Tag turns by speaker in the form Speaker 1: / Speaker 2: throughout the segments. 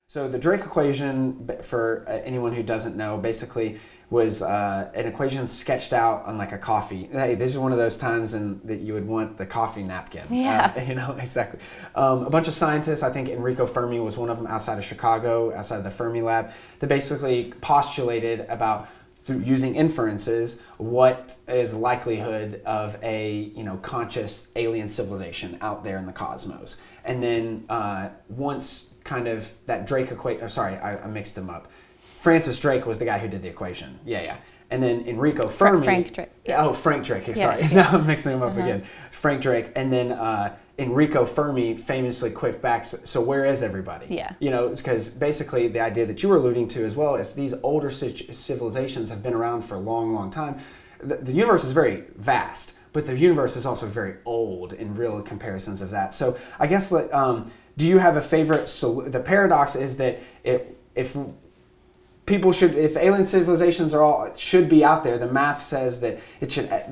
Speaker 1: So the Drake equation, for anyone who doesn't know, basically was an equation sketched out on like a coffee. Hey, this is one of those times that you would want the coffee napkin.
Speaker 2: Yeah.
Speaker 1: Exactly. A bunch of scientists, I think Enrico Fermi was one of them outside of Chicago, outside of the Fermi lab, that basically postulated about through using inferences what is the likelihood of a conscious alien civilization out there in the cosmos. And then once kind of that Drake equation, I mixed them up. Francis Drake was the guy who did the equation. Yeah. And then Enrico Fermi.
Speaker 2: Frank Drake. Yeah.
Speaker 1: Oh, Frank Drake. Sorry. Now I'm mixing them up again. Frank Drake. And then Enrico Fermi famously quipped back, so where is everybody?
Speaker 2: Yeah.
Speaker 1: It's because basically the idea that you were alluding to as well, if these older civilizations have been around for a long, long time, the universe is very vast, but the universe is also very old in real comparisons of that. So I guess, do you have a favorite? The paradox is that if alien civilizations should be out there, the math says that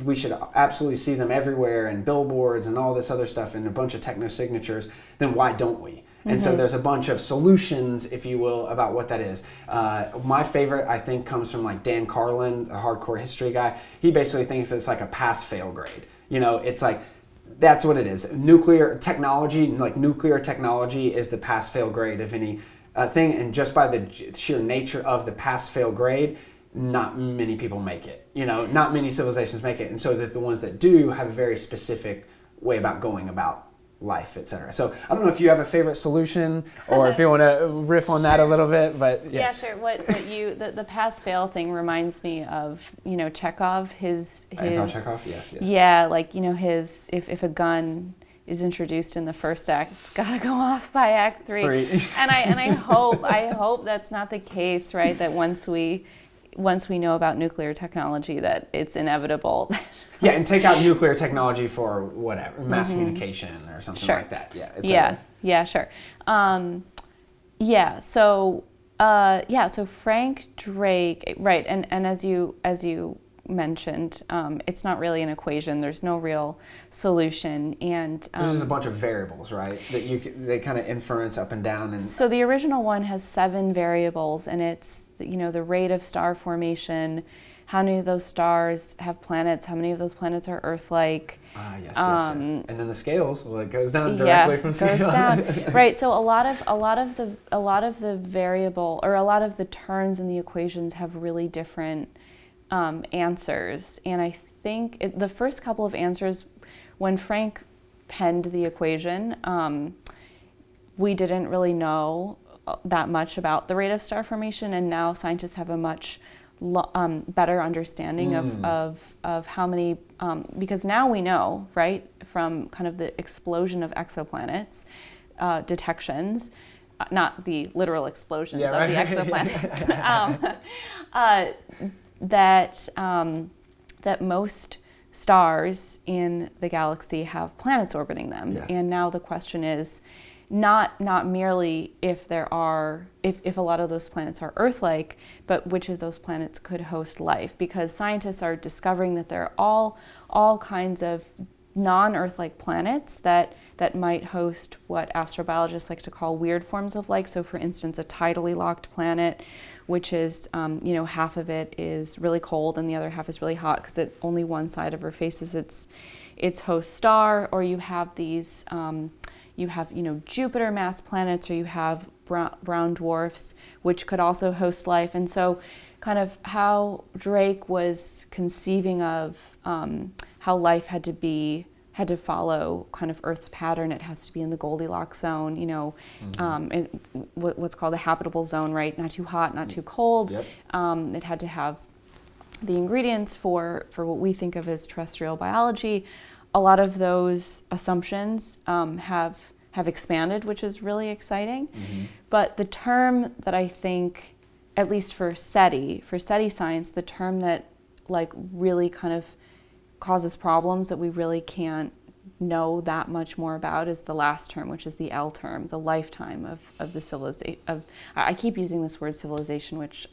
Speaker 1: we should absolutely see them everywhere and billboards and all this other stuff and a bunch of techno signatures, then why don't we? And so there's a bunch of solutions, if you will, about what that is. My favorite, I think, comes from like Dan Carlin, the hardcore history guy. He basically thinks it's like a pass-fail grade. It's like, that's what it is. Nuclear technology is the pass-fail grade of any thing, and just by the sheer nature of the pass-fail grade, not many people make it. Not many civilizations make it, and so that the ones that do have a very specific way about going about life, etc. So I don't know if you have a favorite solution or if you want to riff on that a little bit, but
Speaker 2: yeah, sure. The pass-fail thing reminds me of Chekhov.
Speaker 1: Anton Chekhov, yes.
Speaker 2: Yeah, his if a gun is introduced in the first act, it's got to go off by act 3. And I hope that's not the case, right? That once we know about nuclear technology, that it's inevitable.
Speaker 1: Yeah, and take out nuclear technology for whatever, mass communication or something like that.
Speaker 2: Yeah, sure. So Frank Drake, right? And as you mentioned, it's not really an equation. There's no real solution, and
Speaker 1: there's just a bunch of variables, right? That they kind of inference up and down. And
Speaker 2: so the original one has 7 variables, and it's the rate of star formation, how many of those stars have planets, how many of those planets are Earth-like.
Speaker 1: Yes. And then the scales. Well, it goes down directly from scale.
Speaker 2: Goes down. Right. So a lot of the variable, or a lot of the terms in the equations have really different answers, and I think the first couple of answers, when Frank penned the equation, we didn't really know that much about the rate of star formation, and now scientists have a much better understanding of how many, because now we know, right, from kind of the explosion of exoplanets detections, not the literal explosions of the exoplanets, that most stars in the galaxy have planets orbiting them. Yeah. And now the question is not merely if a lot of those planets are Earth-like, but which of those planets could host life, because scientists are discovering that there are all kinds of non-Earth-like planets that might host what astrobiologists like to call weird forms of life. So for instance, a tidally locked planet, which is, half of it is really cold and the other half is really hot because only one side of her faces its host star. Or you have these, Jupiter mass planets, or you have brown dwarfs, which could also host life. And so kind of how Drake was conceiving of how life had to follow kind of Earth's pattern. It has to be in the Goldilocks zone, what's called the habitable zone, right? Not too hot, not too cold.
Speaker 1: Yep.
Speaker 2: It had to have the ingredients for what we think of as terrestrial biology. A lot of those assumptions have expanded, which is really exciting. Mm-hmm. But the term that I think, at least for SETI science, the term that really kind of causes problems that we really can't know that much more about is the last term, which is the L term, the lifetime of the civilization. I keep using this word civilization, which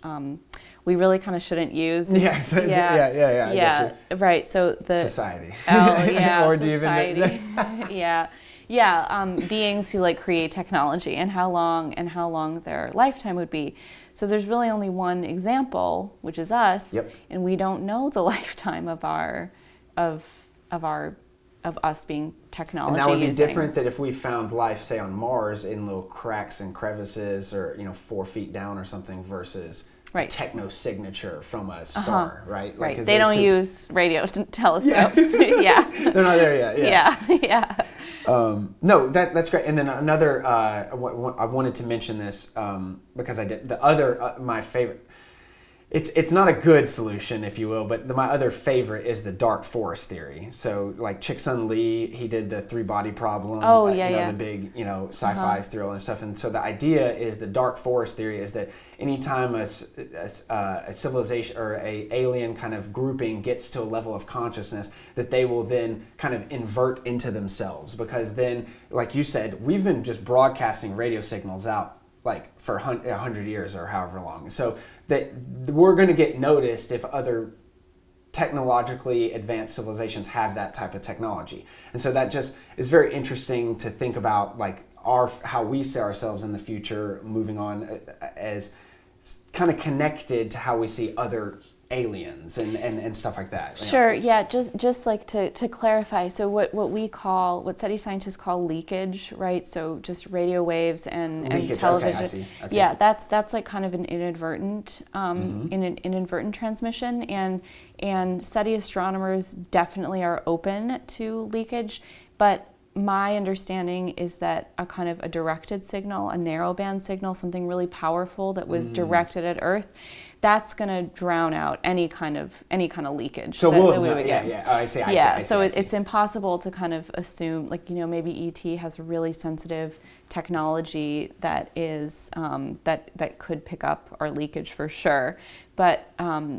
Speaker 2: we really kind of shouldn't use.
Speaker 1: Yes. Yeah.
Speaker 2: Right. So the
Speaker 1: society.
Speaker 2: L, yeah.
Speaker 1: Or do
Speaker 2: society.
Speaker 1: you even?
Speaker 2: Yeah. beings who like create technology and how long their lifetime would be. So there's really only one example, which is us, and we don't know the lifetime of us being technology.
Speaker 1: And that would be different that if we found life, say, on Mars in little cracks and crevices, or 4 feet down or something, versus a techno signature from a star, right?
Speaker 2: Like, right. They don't use radio telescopes.
Speaker 1: They're not there yet.
Speaker 2: Yeah.
Speaker 1: No, that's great. And then another, I wanted to mention this because I did the other my favorite. It's not a good solution, if you will, but my other favorite is the dark forest theory. So, like Chicxulub Lee, he did the 3-body problem. The big, sci-fi thriller and stuff. And so the idea is the dark forest theory is that anytime a civilization or a alien kind of grouping gets to a level of consciousness, that they will then kind of invert into themselves. Because then, like you said, we've been just broadcasting radio signals out like for 100 years or however long. So that we're going to get noticed if other technologically advanced civilizations have that type of technology. And so that just is very interesting to think about, like how we see ourselves in the future moving on as kind of connected to how we see other aliens and stuff like that.
Speaker 2: Sure, yeah, just like to clarify, so what SETI scientists call leakage, right? So just radio waves and television.
Speaker 1: Okay, I see. Okay.
Speaker 2: Yeah, that's like kind of an inadvertent inadvertent transmission, and SETI astronomers definitely are open to leakage, but my understanding is that a kind of a directed signal, a narrowband signal, something really powerful that was directed at Earth, that's going to drown out any kind of leakage.
Speaker 1: So that we would get. Yeah. Oh, I see. I see.
Speaker 2: It's impossible to kind of assume, like, maybe ET has really sensitive technology that is that could pick up our leakage for sure. But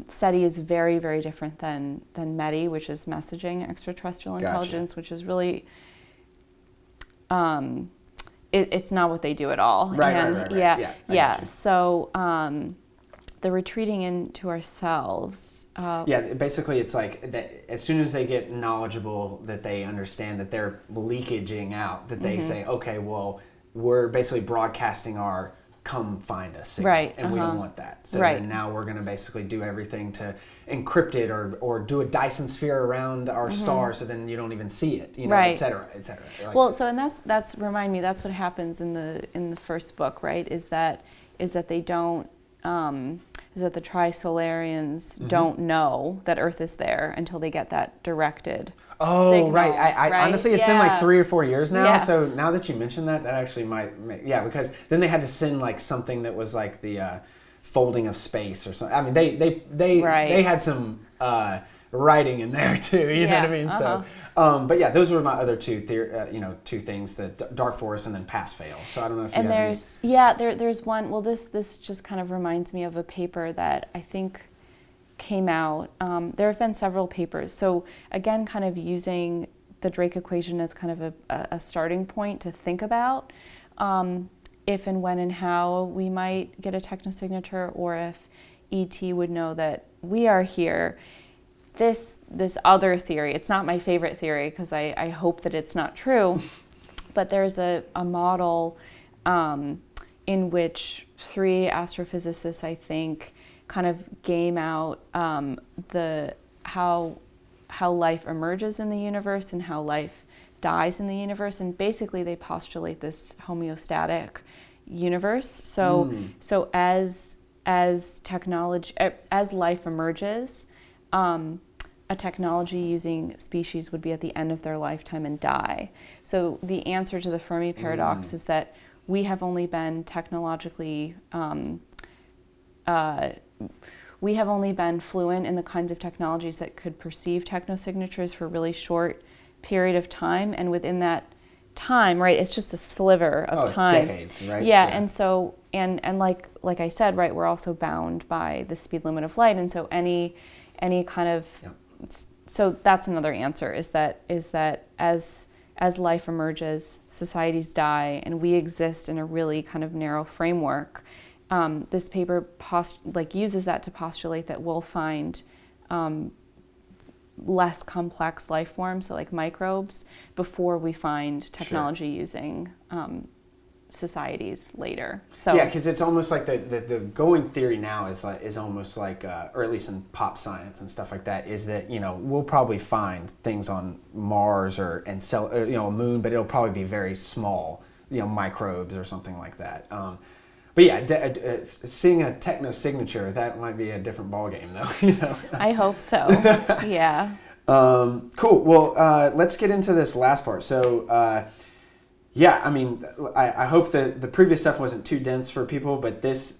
Speaker 2: SETI is very, very different than METI, which is messaging extraterrestrial intelligence, which is really it's not what they do at all.
Speaker 1: Right.
Speaker 2: Yeah. So the retreating into ourselves.
Speaker 1: Basically it's like that as soon as they get knowledgeable, that they understand that they're leakaging out, that they say, okay, well, we're basically broadcasting our come find us signal, and we don't want that. So then now we're going to basically do everything to encrypt it or do a Dyson sphere around our star, so then you don't even see it, et cetera, et cetera.
Speaker 2: Well, so and that's remind me, that's what happens in the first book, right? Is that they don't is that the Trisolarians don't know that Earth is there until they get that directed signal,
Speaker 1: right. I honestly, it's been like 3 or 4 years now. So now that you mention that actually might make, because then they had to send like something that was like the folding of space or something. I mean, they had some writing in there too. You know what I mean? So, but those were my other two things: the dark forest and then pass fail. So I don't know if
Speaker 2: there's one. Well, this just kind of reminds me of a paper that I think came out. There have been several papers. So again, kind of using the Drake equation as kind of a starting point to think about if and when and how we might get a technosignature, or if ET would know that we are here. This other theory, it's not my favorite theory because I hope that it's not true, but there's a model in which 3 astrophysicists, I think, kind of game out how life emerges in the universe and how life dies in the universe, and basically they postulate this homeostatic universe. So as technology, as life emerges, a technology using species would be at the end of their lifetime and die. So the answer to the Fermi paradox is that we have only been technologically we have only been fluent in the kinds of technologies that could perceive technosignatures for a really short period of time, and within that time, right, it's just a sliver of time.
Speaker 1: Decades, right?
Speaker 2: Yeah, and so and like I said, right, we're also bound by the speed limit of light, and so any kind of so that's another answer, is that as life emerges, societies die, and we exist in a really kind of narrow framework. This paper uses that to postulate that we'll find less complex life forms, so like microbes, before we find technology using societies later. So
Speaker 1: yeah, because it's almost like the going theory now is almost like, or at least in pop science and stuff like that, is that we'll probably find things on Mars or a moon, but it'll probably be very small, microbes or something like that. But yeah, seeing a techno signature, that might be a different ballgame, though.
Speaker 2: I hope so. Yeah.
Speaker 1: Cool. Well, let's get into this last part. So. Yeah, I mean, I hope the previous stuff wasn't too dense for people, but this,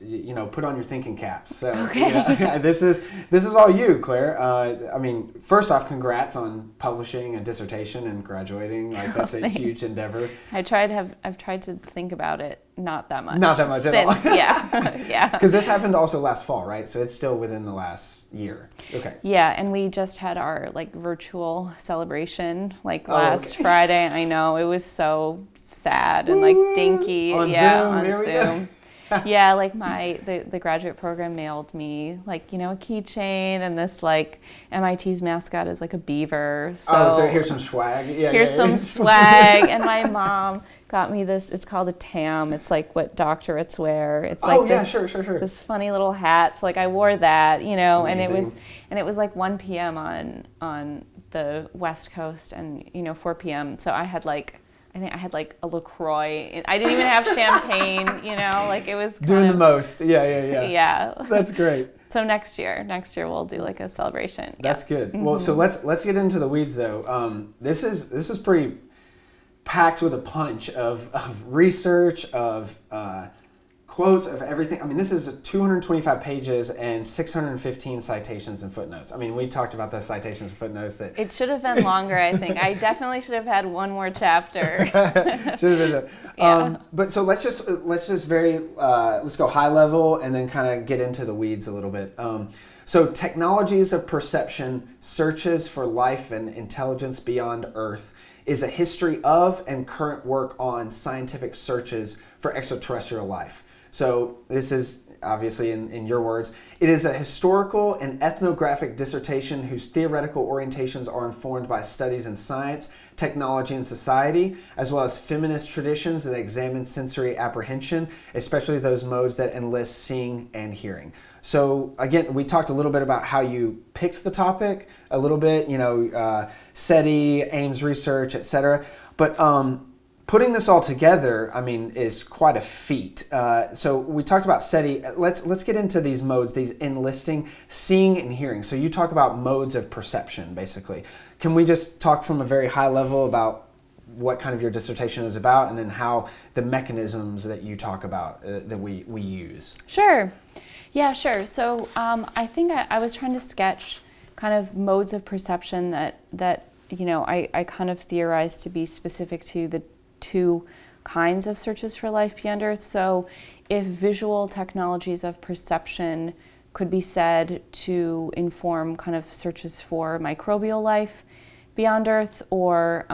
Speaker 1: put on your thinking caps. So
Speaker 2: okay.
Speaker 1: This is all you, Claire. I mean, first off, congrats on publishing a dissertation and graduating. Like that's a huge endeavor.
Speaker 2: I've tried to think about it not that much.
Speaker 1: Not that much at all.
Speaker 2: Yeah.
Speaker 1: Because this happened also last fall, right? So it's still within the last year. Okay.
Speaker 2: Yeah, and we just had our virtual celebration last Friday. I know it was so sad and dinky.
Speaker 1: On
Speaker 2: Zoom. Yeah, the graduate program mailed me a keychain, and this MIT's mascot is a beaver.
Speaker 1: So here's some swag.
Speaker 2: Here's some swag, and my mom got me this. It's called a tam. It's what doctorates wear. It's
Speaker 1: sure.
Speaker 2: This funny little hat. So I wore that,
Speaker 1: Amazing.
Speaker 2: and it was 1 p.m. on the West Coast, and 4 p.m. So I had I think I had a LaCroix. I didn't even have champagne, it was
Speaker 1: doing the most. Yeah.
Speaker 2: Yeah.
Speaker 1: That's great.
Speaker 2: So next year we'll do a celebration.
Speaker 1: That's good. Well, so let's get into the weeds though. This is pretty packed with a punch of research, of quotes, of everything. I mean, this is 225 pages and 615 citations and footnotes. I mean, we talked about the citations and footnotes that
Speaker 2: it should have been longer. I think I definitely should have had one more chapter.
Speaker 1: Should have been.
Speaker 2: Yeah.
Speaker 1: But so let's go high level and then kind of get into the weeds a little bit. So technologies of perception, searches for life and intelligence beyond Earth, is a history of and current work on scientific searches for extraterrestrial life. So this is obviously in your words. It is a historical and ethnographic dissertation whose theoretical orientations are informed by studies in science, technology, and society, as well as feminist traditions that examine sensory apprehension, especially those modes that enlist seeing and hearing. So again, we talked a little bit about how you picked the topic, a little bit, SETI, Ames research, etc. But putting this all together, I mean, is quite a feat. So we talked about SETI. Let's get into these modes, these enlisting, seeing and hearing. So you talk about modes of perception, basically. Can we just talk from a very high level about what kind of your dissertation is about, and then how the mechanisms that you talk about that we use?
Speaker 2: Sure. Yeah, sure. So I think I was trying to sketch kind of modes of perception that I kind of theorized to be specific to the two kinds of searches for life beyond Earth. So if visual technologies of perception could be said to inform kind of searches for microbial life beyond Earth, or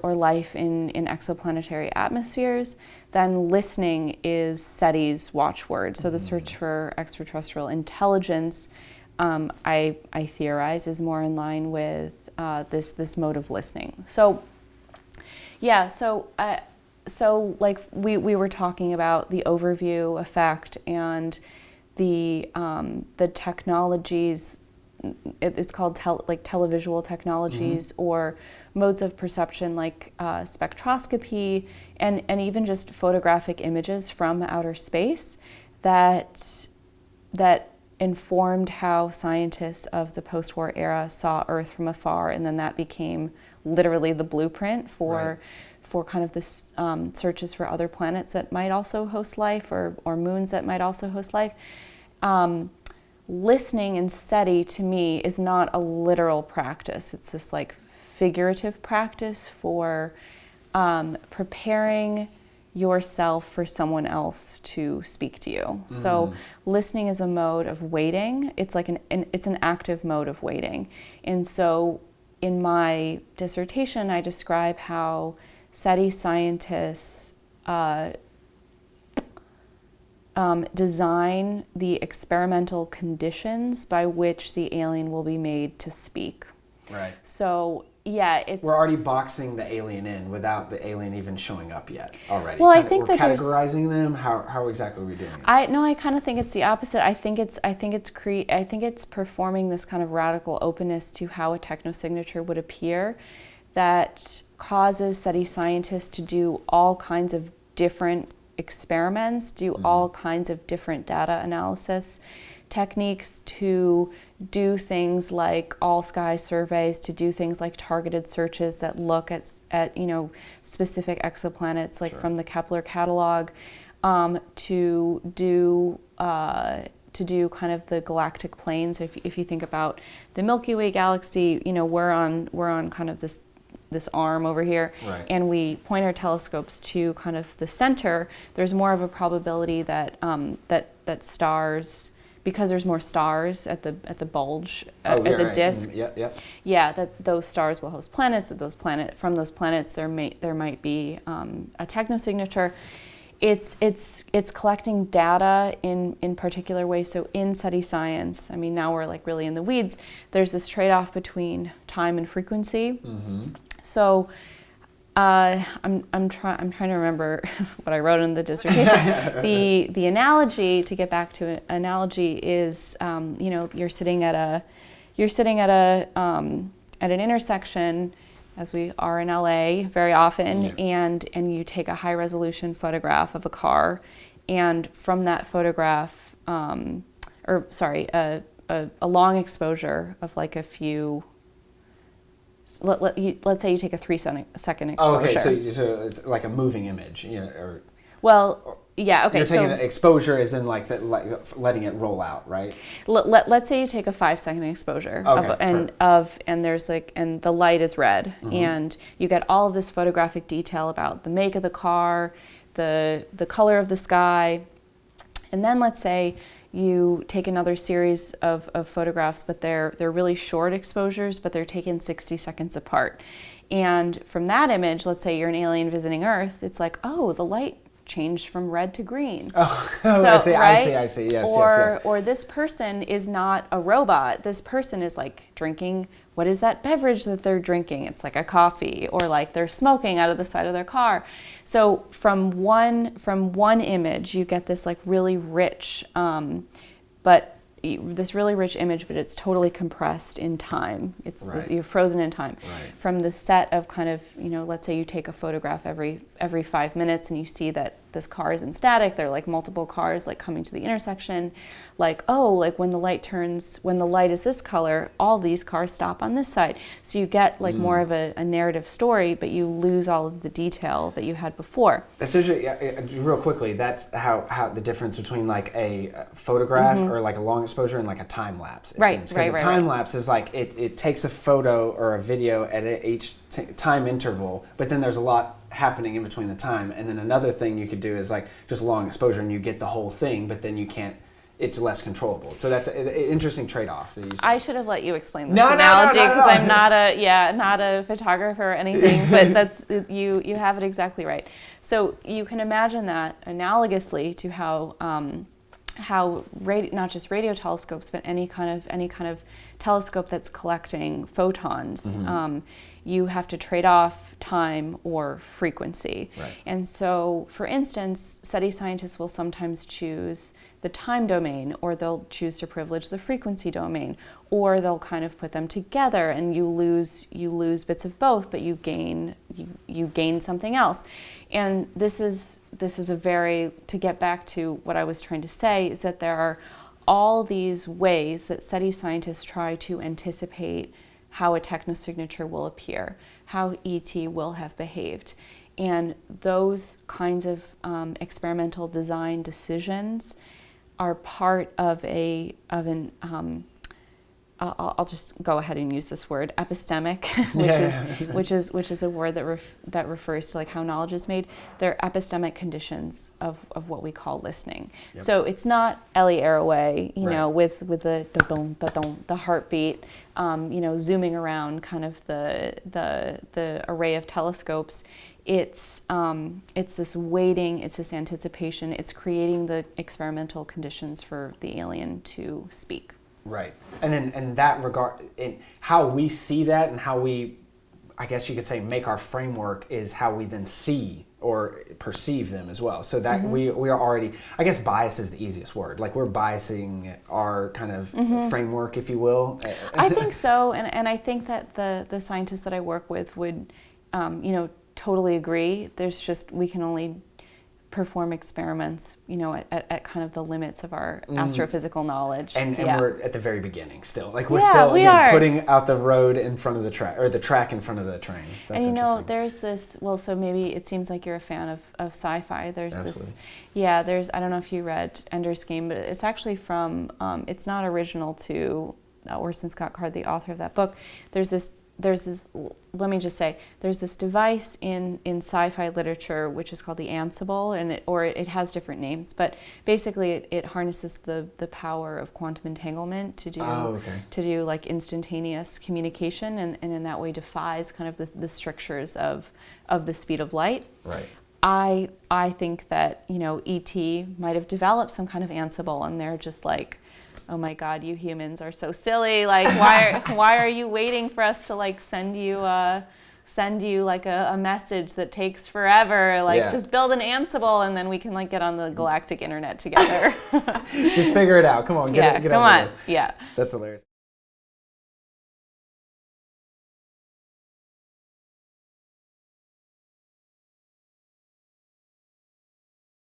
Speaker 2: life in exoplanetary atmospheres, then listening is SETI's watchword. So the search for extraterrestrial intelligence, I theorize, is more in line with this mode of listening. So yeah, so we were talking about the overview effect and the technologies. It's called televisual technologies, or modes of perception like spectroscopy and even just photographic images from outer space that informed how scientists of the post-war era saw Earth from afar, and then that became literally the blueprint for kind of this searches for other planets that might also host life, or moons that might also host life. Listening in SETI, to me, is not a literal practice. It's this figurative practice for preparing yourself for someone else to speak to you. So listening is a mode of waiting. It's it's an active mode of waiting. And so in my dissertation, I describe how SETI scientists design the experimental conditions by which the alien will be made to speak.
Speaker 1: Right.
Speaker 2: So yeah,
Speaker 1: we're already boxing the alien in without the alien even showing up yet already.
Speaker 2: Well, I think
Speaker 1: we're
Speaker 2: that
Speaker 1: categorizing them. How exactly are we doing it?
Speaker 2: I kind of think it's the opposite. I think it's performing this kind of radical openness to how a technosignature would appear that causes SETI scientists to do all kinds of different experiments, do all kinds of different data analysis techniques, to do things like all sky surveys, to do things like targeted searches that look at specific exoplanets, like from the Kepler catalog, to do kind of the galactic plane. So if you think about the Milky Way galaxy, we're on kind of this arm over here,
Speaker 1: right,
Speaker 2: and we point our telescopes to kind of the center. There's more of a probability that that stars, because there's more stars at the bulge at the
Speaker 1: right.
Speaker 2: disk.
Speaker 1: Yeah.
Speaker 2: That those stars will host planets. That from those planets there might be a technosignature. It's collecting data in particular ways. So in SETI science, I mean, now we're like really in the weeds. There's this trade-off between time and frequency.
Speaker 1: Mm-hmm.
Speaker 2: So I'm trying to remember what I wrote in the dissertation. The analogy, to get back to an analogy, is you're sitting at an intersection, as we are in LA very often, and you take a high resolution photograph of a car, and from that photograph, a long exposure of like a few. Let's say you take a 3-second exposure.
Speaker 1: Oh, okay. So it's like a moving image, or.
Speaker 2: Well, yeah. Okay.
Speaker 1: You're taking exposure as in like letting it roll out, right?
Speaker 2: Let's say you take a 5-second exposure, and there's and the light is red, and you get all of this photographic detail about the make of the car, the color of the sky, and then let's say you take another series of photographs, but they're really short exposures, but they're taken 60 seconds apart. And from that image, let's say you're an alien visiting Earth, it's like, oh, the light changed from red to green.
Speaker 1: Oh, so, I see. Yes, yes.
Speaker 2: Or this person is not a robot. This person is like drinking, what is that beverage that they're drinking? It's like a coffee, or like they're smoking out of the side of their car. So from one image, you get this like really rich, this really rich image, but it's totally compressed in time. You're frozen in time.
Speaker 1: Right.
Speaker 2: From the set of kind of, let's say you take a photograph every 5 minutes, and you see that this car is in static. There are like multiple cars like coming to the intersection. Like, oh, like when the light is this color, all these cars stop on this side. So you get like more of a narrative story, but you lose all of the detail that you had before.
Speaker 1: That's actually, real quickly, that's how the difference between like a photograph or like a long exposure and like a time lapse. Because a time lapse is like it takes a photo or a video at each time interval, but then there's a lot happening in between the time. And then another thing you could do is like just long exposure, and you get the whole thing, but then you can't. It's less controllable. So that's an interesting trade-off.
Speaker 2: I should have let you explain this analogy, because I'm not a photographer or anything, but that's you have it exactly right. So you can imagine that analogously to how not just radio telescopes, but any kind of telescope that's collecting photons. You have to trade off time or frequency.
Speaker 1: Right.
Speaker 2: And so, for instance, SETI scientists will sometimes choose the time domain, or they'll choose to privilege the frequency domain, or they'll kind of put them together, and you lose bits of both, but you gain something else. And this is a very, to get back to what I was trying to say, is that there are all these ways that SETI scientists try to anticipate how a technosignature will appear, how ET will have behaved. And those kinds of experimental design decisions are part of an I'll just go ahead and use this word, epistemic, which is a word that refers to like how knowledge is made. They're epistemic conditions of what we call listening. Yep. So it's not Ellie Arroway, you know, with the da-dum, da-dum, the heartbeat, zooming around kind of the array of telescopes. It's this waiting, it's this anticipation, it's creating the experimental conditions for the alien to speak.
Speaker 1: Right. And then in that regard, how we see that and how we, I guess you could say, make our framework is how we then see or perceive them as well. So that we are already, I guess bias is the easiest word. Like we're biasing our kind of framework, if you will.
Speaker 2: I think so. And I think that the scientists that I work with would, totally agree. There's just, we can only perform experiments, at kind of the limits of our astrophysical knowledge.
Speaker 1: And we're at the very beginning still. Like we're still putting out the road in front of the track, or the track in front of the train. That's interesting.
Speaker 2: There's this, so maybe it seems like you're a fan of sci-fi. There's
Speaker 1: Absolutely.
Speaker 2: I don't know if you read Ender's Game, but it's actually from, it's not original to Orson Scott Card, the author of that book. There's this, let me just say, there's this device in sci-fi literature which is called the Ansible, and it has different names, but basically it harnesses the power of quantum entanglement to do like instantaneous communication, and in that way defies kind of the strictures of the speed of light.
Speaker 1: Right.
Speaker 2: I think that E.T. might have developed some kind of Ansible, and they're just like, oh my God, you humans are so silly. Like, why are you waiting for us to like send you like a message that takes forever? Like, just build an Ansible and then we can like get on the galactic internet together.
Speaker 1: Just figure it out. Come on, get
Speaker 2: come on.
Speaker 1: this.
Speaker 2: Yeah.
Speaker 1: That's hilarious.